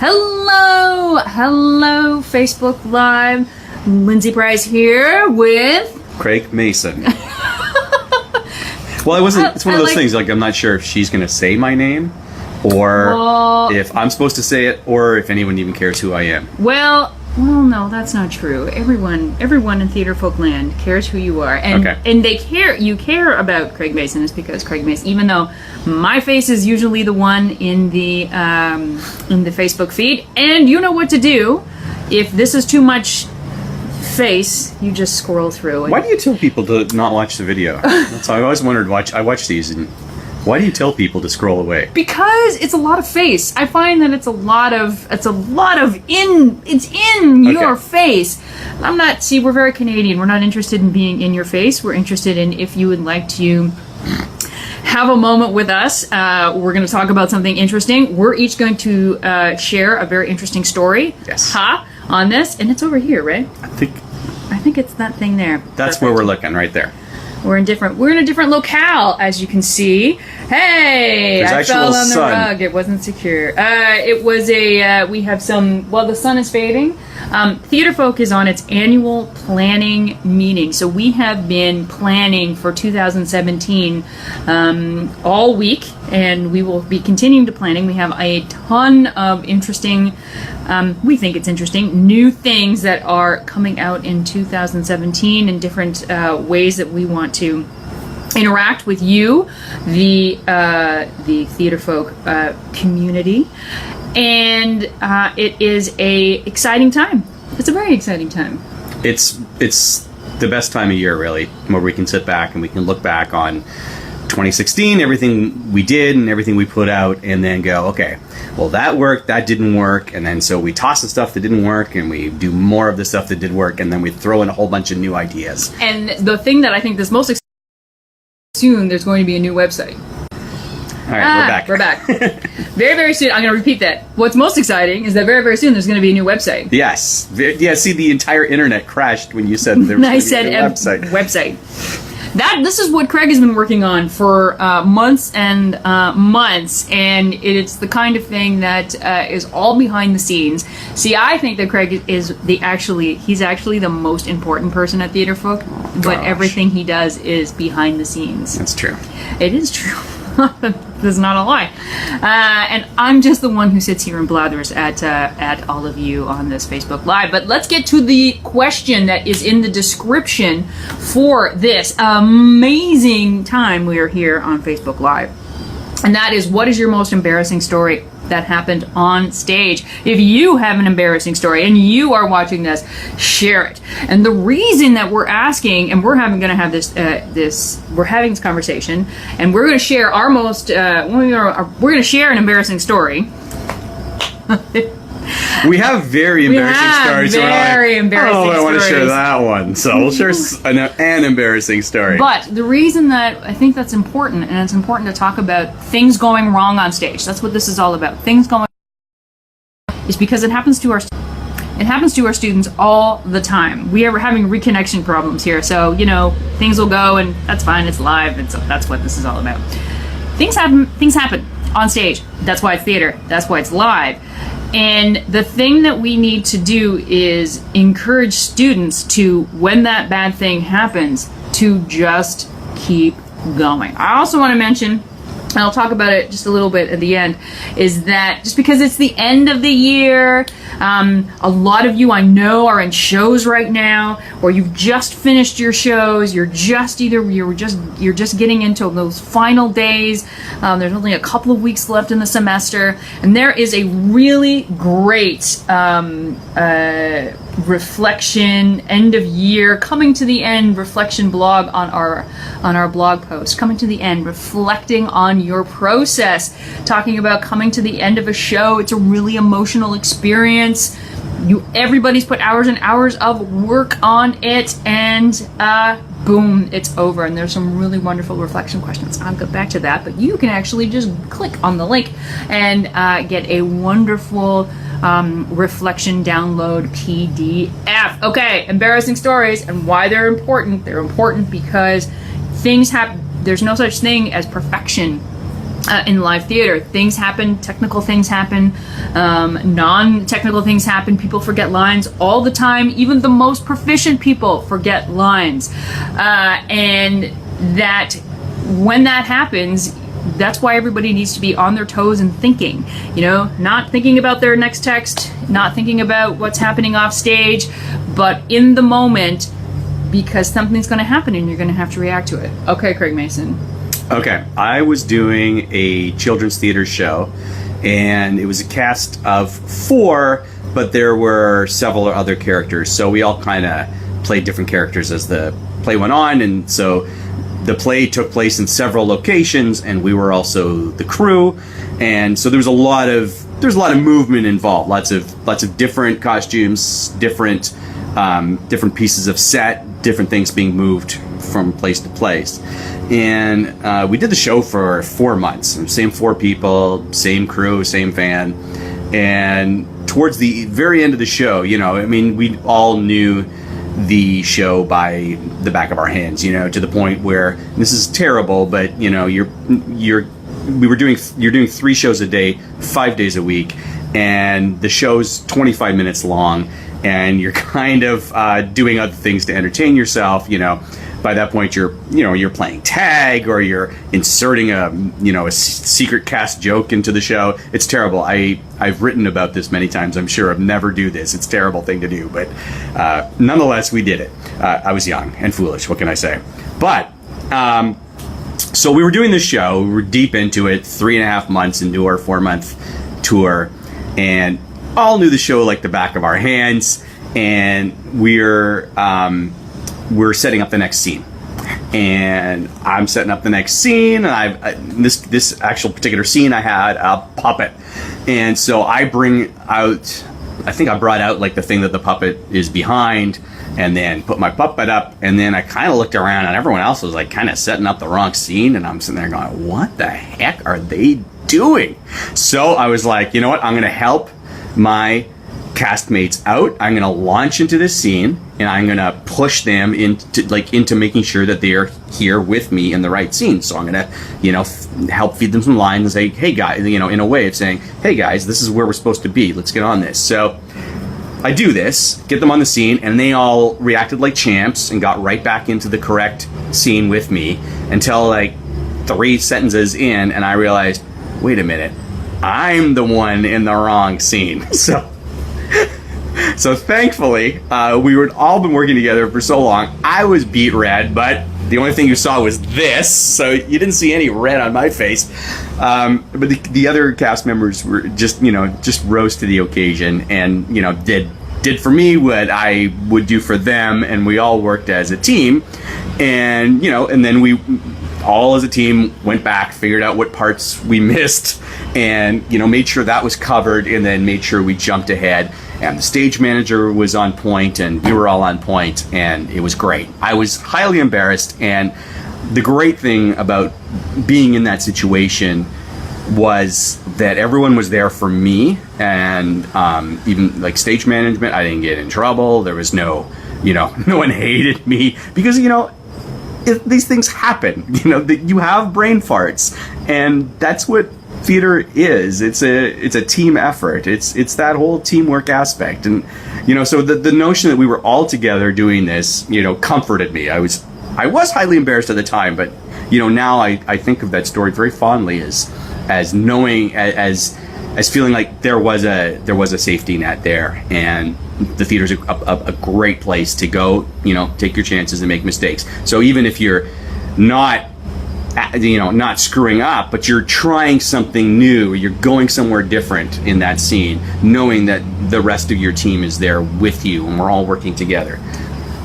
Hello, Facebook Live. Lindsay Price here with Craig Mason. Well, it's one of those things, like, I'm not sure if she's going to say my name, or if I'm supposed to say it, or if anyone even cares who I am. Well, no, that's not true. Everyone in Theatrefolk land cares who you are, and they care. You care about Craig Mason is because Craig Mason, even though my face is usually the one in the Facebook feed, and you know what to do if this is too much face, you just scroll through. Why do you tell people to not watch the video? That's how I always wondered. I watch these, and why do you tell people to scroll away? Because it's a lot of face. I find that it's in your face. We're very Canadian. We're not interested in being in your face. We're interested in if you would like to have a moment with us. We're going to talk about something interesting. We're each going to share a very interesting story. Yes. On this, and it's over here, right? I think it's that thing there. That's Perfect. Where we're looking, right there. We're in a different locale, as you can see. Hey, I fell on the rug. It wasn't secure. It was we have some. Well, the sun is fading. Theatrefolk is on its annual planning meeting, so we have been planning for 2017 all week, and we will be continuing to planning. We have a ton of interesting. We think it's interesting new things that are coming out in 2017 in different ways that we want to interact with you, the Theatrefolk community, and it is a exciting time. It's a very exciting time. It's the best time of year, really, where we can sit back and we can look back on 2016, everything we did and everything we put out, and then go, okay, well, that worked, that didn't work, and then so we toss the stuff that didn't work and we do more of the stuff that did work, and then we throw in a whole bunch of new ideas. And the thing that I think is most exciting, soon there's going to be a new website. All right, we're back. Very, very soon. I'm going to repeat that. What's most exciting is that very, very soon there's going to be a new website. Yes. Yeah, see, the entire internet crashed when you said there was going to be a new website. This is what Craig has been working on for months and months, and it's the kind of thing that is all behind the scenes. See, I think that Craig is he's actually the most important person at Theatrefolk, but everything he does is behind the scenes. That's true. It is true. That's not a lie. And I'm just the one who sits here and blathers at all of you on this Facebook Live. But let's get to the question that is in the description for this amazing time we are here on Facebook Live. And that is, what is your most embarrassing story that happened on stage? If you have an embarrassing story and you are watching this, share it. And the reason that we're asking, and we're having this conversation, and we're going to share our most we're going to share an embarrassing story. We have very embarrassing stories. Embarrassing I want to share that one. So we'll share an embarrassing story. But the reason that I think that's important, and it's important to talk about things going wrong on stage. That's what this is all about. Things going wrong is because it happens to our students all the time. We are having reconnection problems here. So, things will go, and that's fine. It's live, and so that's what this is all about. Things happen on stage. That's why it's theater. That's why it's live. And the thing that we need to do is encourage students to, when that bad thing happens, to just keep going. I also want to mention, and I'll talk about it just a little bit at the end, is that just because it's the end of the year, a lot of you I know are in shows right now, or you've just finished your shows. You're just getting into those final days. There's only a couple of weeks left in the semester, and there is a really great reflection end of year coming to the end reflection blog on our blog post, coming to the end, reflecting on your process, talking about coming to the end of a show. It's a really emotional experience. Everybody's put hours and hours of work on it, and boom, it's over. And there's some really wonderful reflection questions. I'll get back to that, but you can actually just click on the link and get a wonderful reflection download PDF. Okay, embarrassing stories and why they're important. They're important because things happen. There's no such thing as perfection in live theater. Things happen, technical things happen, non-technical things happen. People forget lines all the time. Even the most proficient people forget lines. And that when that happens, that's why everybody needs to be on their toes and thinking, not thinking about their next text, not thinking about what's happening off stage, but in the moment, because something's going to happen and you're going to have to react to it. Okay, Craig Mason. Okay, I was doing a children's theater show, and it was a cast of 4, but there were several other characters, so we all kind of played different characters as the play went on, and so the play took place in several locations, and we were also the crew, and so there's a lot of movement involved, lots of different costumes, different pieces of set, different things being moved from place to place. And we did the show for 4 months. Same 4 people, same crew, same van. And towards the very end of the show, we all knew the show by the back of our hands, to the point where this is terrible, but you're doing 3 shows a day, 5 days a week, and the show's 25 minutes long, and you're kind of doing other things to entertain yourself. By that point, you're playing tag, or you're inserting a secret cast joke into the show. It's terrible. I've written about this many times. I'm sure I've never do this. It's a terrible thing to do, but nonetheless, we did it. I was young and foolish. What can I say? But so we were doing this show. We were deep into it. 3.5 months into our 4-month tour, and all knew the show like the back of our hands. And we're setting up the next scene, and I'm setting up the next scene, and this actual particular scene, I had a puppet, and so I brought out like the thing that the puppet is behind, and then put my puppet up, and then I kind of looked around, and everyone else was like kind of setting up the wrong scene, and I'm sitting there going, what the heck are they doing? So I was like, you know what, I'm going to help my castmates out. I'm going to launch into this scene, and I'm going to push them into making sure that they are here with me in the right scene. So I'm going to, help feed them some lines and say, hey guys, in a way of saying, hey guys, this is where we're supposed to be. Let's get on this. So I do this, get them on the scene, and they all reacted like champs and got right back into the correct scene with me until like 3 sentences in, and I realized, wait a minute, I'm the one in the wrong scene. So thankfully, we were all been working together for so long. I was beat red, but the only thing you saw was this, so you didn't see any red on my face. But the other cast members were just rose to the occasion, and did for me what I would do for them, and we all worked as a team. And and then we all as a team went back, figured out what parts we missed, and made sure that was covered, and then made sure we jumped ahead. And the stage manager was on point, and we were all on point, and it was great. I was highly embarrassed, and the great thing about being in that situation was that everyone was there for me, and even like stage management, I didn't get in trouble. There was no one hated me, because these things happen. That you have brain farts, and that's what theater is. It's a team effort. It's that whole teamwork aspect, and so the notion that we were all together doing this comforted me. I was highly embarrassed at the time, but now I think of that story very fondly as knowing, as feeling like there was a safety net there, and the theater's a great place to go, take your chances and make mistakes. So even if you're not screwing up, but you're trying something new, you're going somewhere different in that scene, knowing that the rest of your team is there with you, and we're all working together.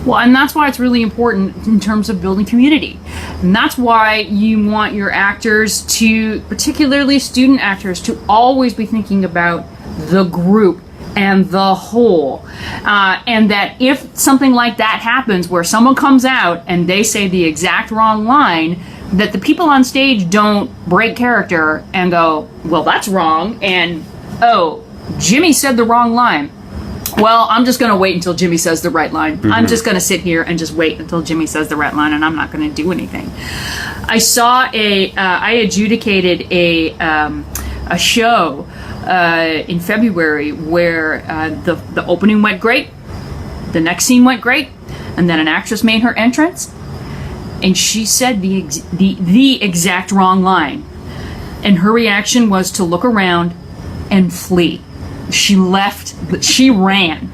Well, and that's why it's really important in terms of building community. And that's why you want your actors to, particularly student actors, to always be thinking about the group and the whole. And that if something like that happens where someone comes out and they say the exact wrong line, that the people on stage don't break character and go, well, that's wrong, and oh, Jimmy said the wrong line. well, I'm just going to wait until Jimmy says the right line. I'm just going to sit here and just wait until Jimmy says the right line, and I'm not going to do anything. I saw I adjudicated a show in February where the opening went great, the next scene went great, and then an actress made her entrance, and she said the exact wrong line, and her reaction was to look around and flee. She left. She ran,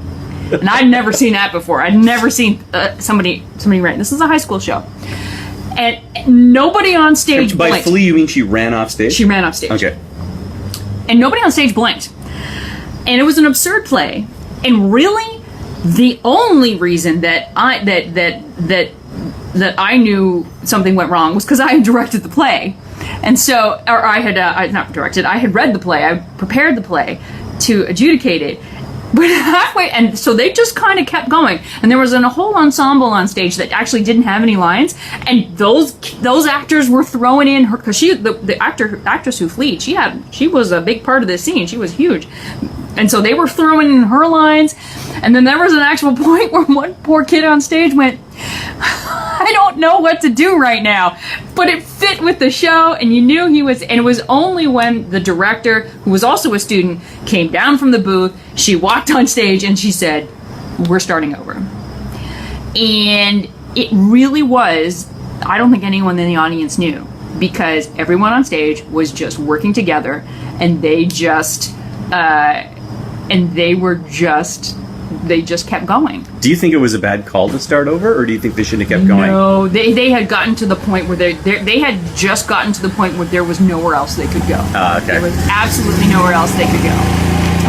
and I'd never seen that before. I'd never seen somebody ran. This is a high school show, and nobody on stage By blinked. flee, you mean she ran off stage? She ran off stage. Okay. And nobody on stage blinked. And it was an absurd play. And really, the only reason that I knew something went wrong was because I had directed the play. And so, or I had not directed, I had read the play, I prepared the play to adjudicate it. But halfway, and so they just kind of kept going. And there was a whole ensemble on stage that actually didn't have any lines. And those actors were throwing in her, because the actress who fled, she was a big part of this scene. She was huge. And so they were throwing in her lines. And then there was an actual point where one poor kid on stage went, I don't know what to do right now. But it fit with the show, and you knew he was, and it was only when the director, who was also a student, came down from the booth, she walked on stage and she said, we're starting over. And it really was, I don't think anyone in the audience knew, because everyone on stage was just working together, and they just kept going. Do you think it was a bad call to start over, or do you think they shouldn't have kept going? No, they had gotten to the point where they had just gotten to the point where there was nowhere else they could go. Okay. There was absolutely nowhere else they could go.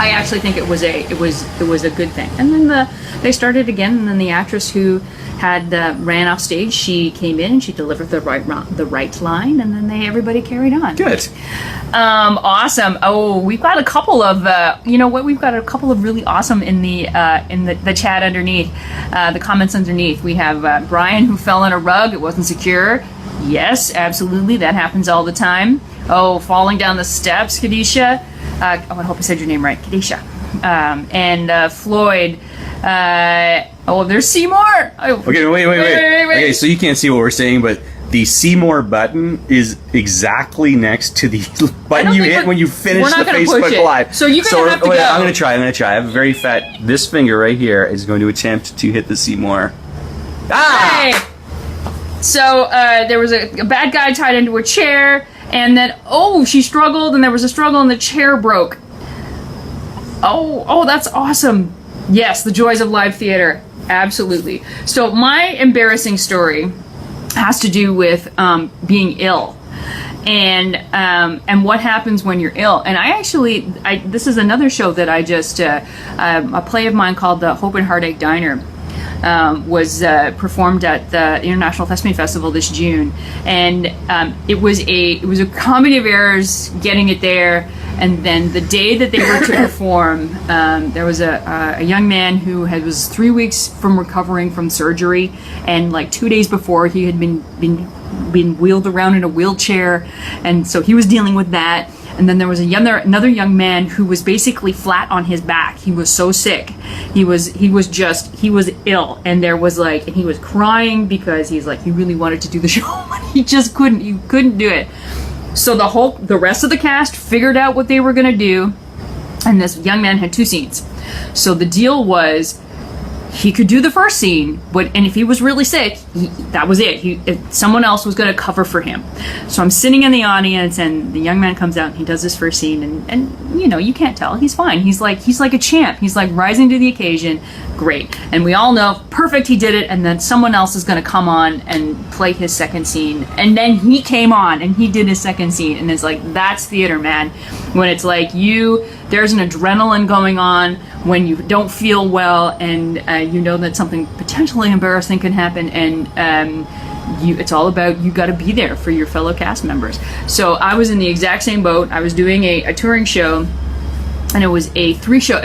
I actually think it was a good thing. And then they started again, and then the actress who had ran off stage, she came in and she delivered the right line, and then everybody carried on. Good. Awesome. Oh, we've got a couple of we've got a couple of really awesome in the chat underneath, the comments underneath. We have Brian, who fell on a rug, it wasn't secure. Yes, absolutely, that happens all the time. Oh, falling down the steps, Kadisha. I hope I said your name right, Kadisha. And Floyd. There's Seymour. Okay, wait. Okay, so you can't see what we're saying, but the Seymour button is exactly next to the button you hit when you finish the Facebook Live. So you're going to have to go. I'm going to try. I have a very fat... This finger right here is going to attempt to hit the Seymour. Ah! Hey! So there was a bad guy tied into a chair, and then, she struggled, and there was a struggle, and the chair broke. Oh, that's awesome. Yes, the joys of live theater. Absolutely. So my embarrassing story has to do with being ill, and what happens when you're ill. And this is another show that I just a play of mine called The Hope and Heartache Diner. Was performed at the International Thespian Festival this June, and it was a comedy of errors getting it there. And then the day that they were to perform, there was a young man who was 3 weeks from recovering from surgery, and like 2 days before he had been wheeled around in a wheelchair, and so he was dealing with that. And then there was another young man who was basically flat on his back. He was so sick. He was ill, and and he was crying because he really wanted to do the show, but he just couldn't. He couldn't do it. So the rest of the cast figured out what they were going to do, and this young man had 2 scenes. So the deal was, he could do the first scene, and if he was really sick, that was it. Someone else was going to cover for him. So I'm sitting in the audience, and the young man comes out, and he does his first scene, and you can't tell. He's fine. He's like a champ. He's like rising to the occasion. Great. And we all know, perfect, he did it, and then someone else is going to come on and play his second scene. And then he came on, and he did his second scene, and it's like, that's theater, man. When it's like there's an adrenaline going on, when you don't feel well, and you know that something potentially embarrassing can happen, and it's all about, you got to be there for your fellow cast members. So I was in the exact same boat. I was doing a touring show, and it was a 3-show.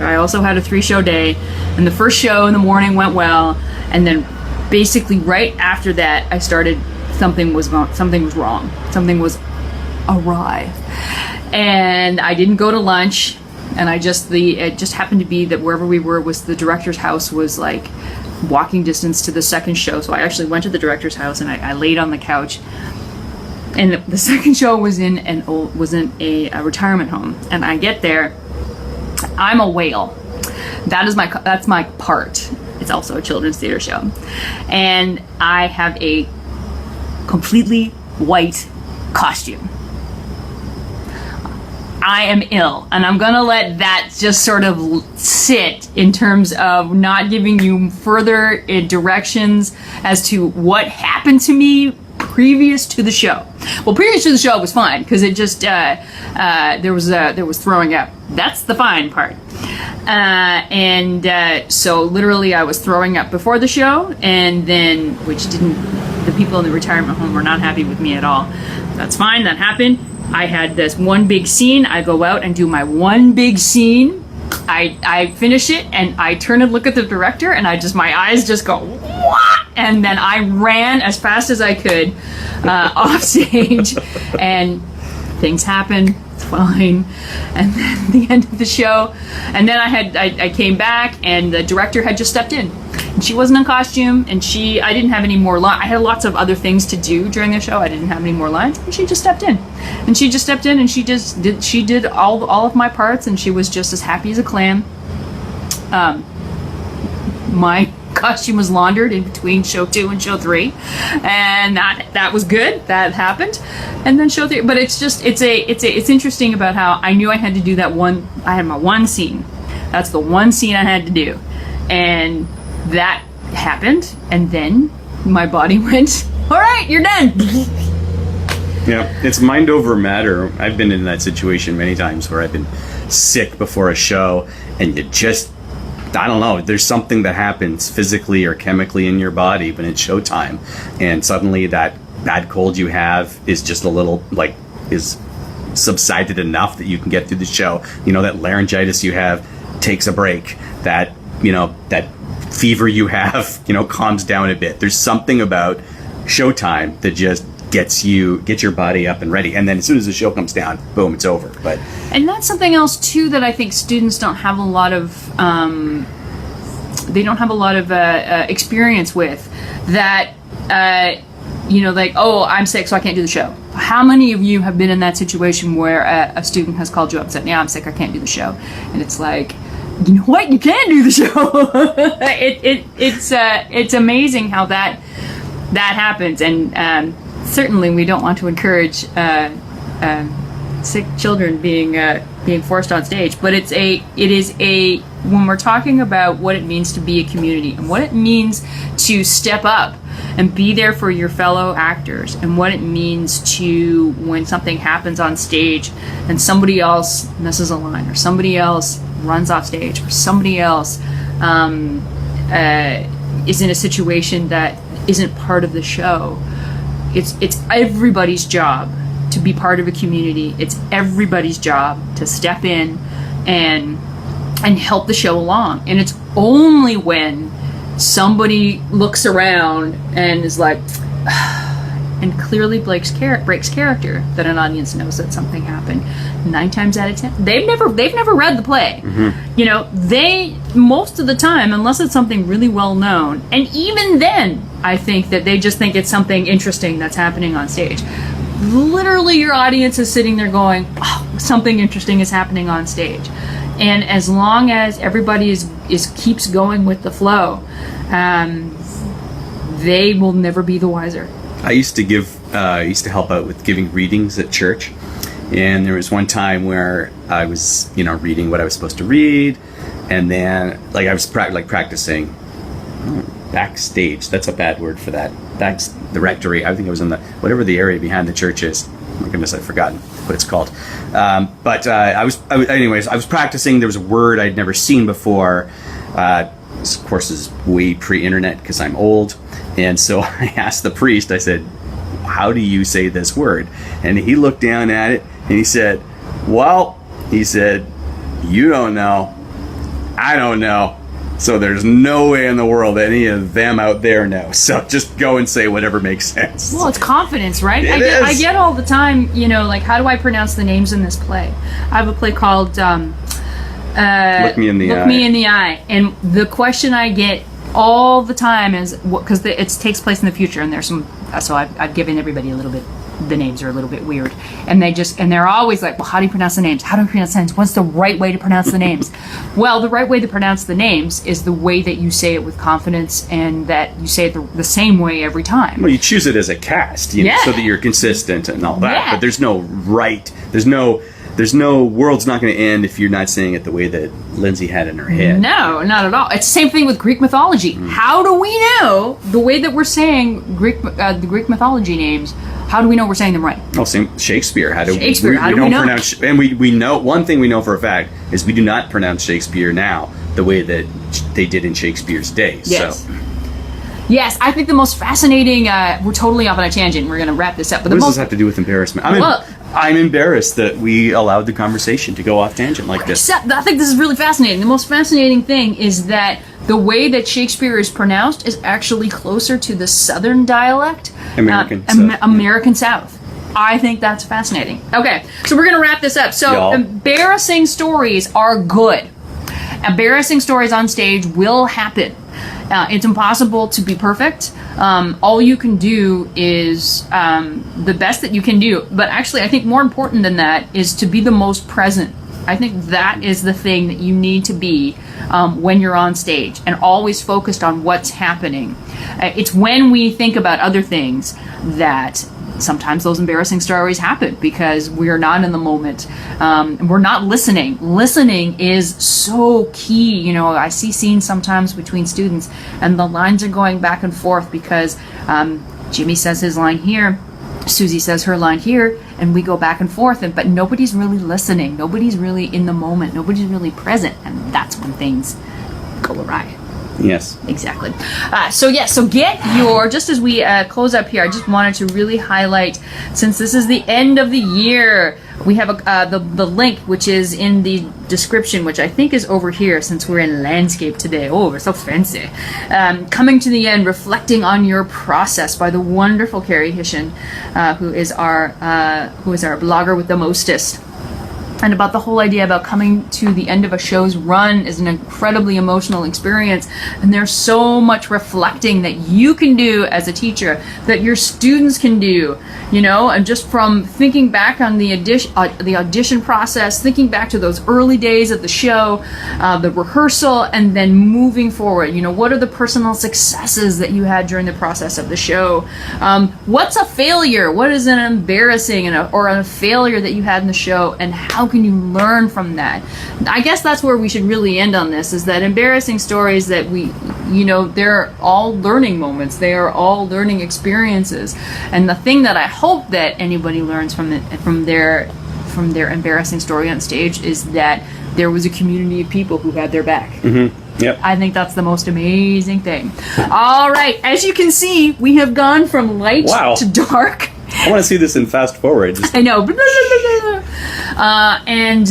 I also had a 3-show day, and the first show in the morning went well, and then basically right after that, I started, something was wrong, something was awry, and I didn't go to lunch. And it just happened to be that wherever we were was the director's house was like walking distance to the second show. So I actually went to the director's house and I laid on the couch. And the second show was in a retirement home. And I get there, I'm a whale. That's my part. It's also a children's theater show. And I have a completely white costume. I am ill, and I'm gonna let that just sort of sit in terms of not giving you further directions as to what happened to me previous to the show. Well, previous to the show was fine because it just there was throwing up. That's the fine part. So literally I was throwing up before the show, and then the people in the retirement home were not happy with me at all. That's fine, that happened. I had this one big scene. I go out and do my one big scene. I finish it and I turn and look at the director and my eyes just go, what? And then I ran as fast as I could off stage, and things happen. It's fine. And then the end of the show, and then I came back and the director had just stepped in. And she wasn't in costume, and I didn't have any more lines. I had lots of other things to do during the show. I didn't have any more lines, and she just stepped in. And she did all of my parts, and she was just as happy as a clam. My costume was laundered in between show 2 and show 3, and that was good. That happened. And then show 3, but it's interesting about how I knew I had to do that one. I had my one scene. That's the one scene I had to do, and that happened, and then my body went, all right, you're done. Yeah, it's mind over matter. I've been in that situation many times where I've been sick before a show, and I don't know, there's something that happens physically or chemically in your body when it's showtime, and suddenly that bad cold you have is just a little, is subsided enough that you can get through the show. That laryngitis you have takes a break. That fever you have, calms down a bit. There's something about showtime that just gets your body up and ready, and then as soon as the show comes down, boom, it's over. And that's something else too that I think students don't have a lot of experience with. That oh, I'm sick, so I can't do the show. How many of you have been in that situation where a student has called you up and said, yeah, I'm sick, I can't do the show? And it's like, you know what? You can do the show. It's amazing how that happens, and certainly we don't want to encourage sick children being forced on stage. But it is when we're talking about what it means to be a community and what it means to step up and be there for your fellow actors, and what it means to when something happens on stage and somebody else misses a line, or somebody else runs off stage, or somebody else is in a situation that isn't part of the show. It's everybody's job to be part of a community. It's everybody's job to step in and help the show along. And it's only when somebody looks around and is like, and clearly breaks character, that an audience knows that something happened. 9 times out of 10, they've never read the play. Mm-hmm. They most of the time, unless it's something really well known, and even then, I think that they just think it's something interesting that's happening on stage. Literally, your audience is sitting there going, oh, something interesting is happening on stage. And as long as everybody keeps going with the flow, they will never be the wiser. I used to help out with giving readings at church, and there was one time where I was, reading what I was supposed to read, and then I was practicing backstage. That's a bad word for that. That's the rectory. I think it was in whatever the area behind the church is. Oh my goodness, I've forgotten what it's called. But I was practicing. There was a word I'd never seen before. This, of course, is way pre-internet because I'm old. And so I asked the priest, I said, how do you say this word? And he looked down at it and he said, you don't know. I don't know. So there's no way in the world that any of them out there know. So just go and say whatever makes sense. Well, it's confidence, right? I get all the time, how do I pronounce the names in this play? I have a play called Look me in the eye. Look me in the eye. And the question I get all the time is, because it takes place in the future, and there's some, so I've given everybody a little bit, the names are a little bit weird, and they're always like, well, how do you pronounce the names? How do you pronounce the names? What's the right way to pronounce the names? Well, the right way to pronounce the names is the way that you say it with confidence, and that you say it the same way every time. Well, you choose it as a cast, you know, so that you're consistent and all that. Yeah. But there's no right. There's no world's not going to end if you're not saying it the way that Lindsay had in her head. No, not at all. It's the same thing with Greek mythology. How do we know the way that we're saying the Greek mythology names? How do we know we're saying them right? Oh, same Shakespeare. How do we know? Pronounce? And we know one thing we know for a fact is we do not pronounce Shakespeare now the way that they did in Shakespeare's day. Yes. So. Yes, I think the most fascinating. We're totally off on a tangent. We're going to wrap this up. But What does this have to do with embarrassment? I'm embarrassed that we allowed the conversation to go off tangent like this. I think this is really fascinating. The most fascinating thing is that the way that Shakespeare is pronounced is actually closer to the Southern dialect, American South. I think that's fascinating. Okay, so we're going to wrap this up. So embarrassing stories are good. Embarrassing stories on stage will happen. It's impossible to be perfect. All you can do is the best that you can do. But actually, I think more important than that is to be the most present. I think that is the thing that you need to be when you're on stage, and always focused on what's happening. It's when we think about other things that sometimes those embarrassing stories happen, because we're not in the moment. We're not listening. Listening is so key. You know, I see scenes sometimes between students, and the lines are going back and forth because Jimmy says his line here, Susie says her line here, and we go back and forth, but nobody's really listening. Nobody's really in the moment. Nobody's really present, and that's when things go awry. Yes. Exactly. So get your, just as we close up here, I just wanted to really highlight, since this is the end of the year, we have the link, which is in the description, which I think is over here, since we're in landscape today. Oh, we're so fancy. Coming to the End, Reflecting on Your Process, by the wonderful Carrie Hishin, who is our blogger with the mostest. And about the whole idea about coming to the end of a show's run is an incredibly emotional experience, and there's so much reflecting that you can do as a teacher, that your students can do, you know, and just from thinking back on the audition process, thinking back to those early days of the show, the rehearsal, and then moving forward. You know, what are the personal successes that you had during the process of the show? What's a failure? What is an embarrassing or a failure that you had in the show, and how can you learn from that? I guess that's where we should really end on this, is that embarrassing stories that they're all learning moments. They are all learning experiences. And the thing that I hope that anybody learns from their embarrassing story on stage is that there was a community of people who had their back. Mm-hmm. Yep. I think that's the most amazing thing. All right, as you can see, we have gone from light to dark. I want to see this in fast forward. I know. And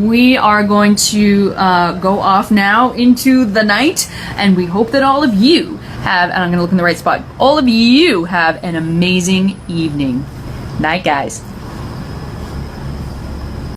we are going to go off now into the night, and we hope that all of you have, and I'm going to look in the right spot, all of you have an amazing evening. Night, guys.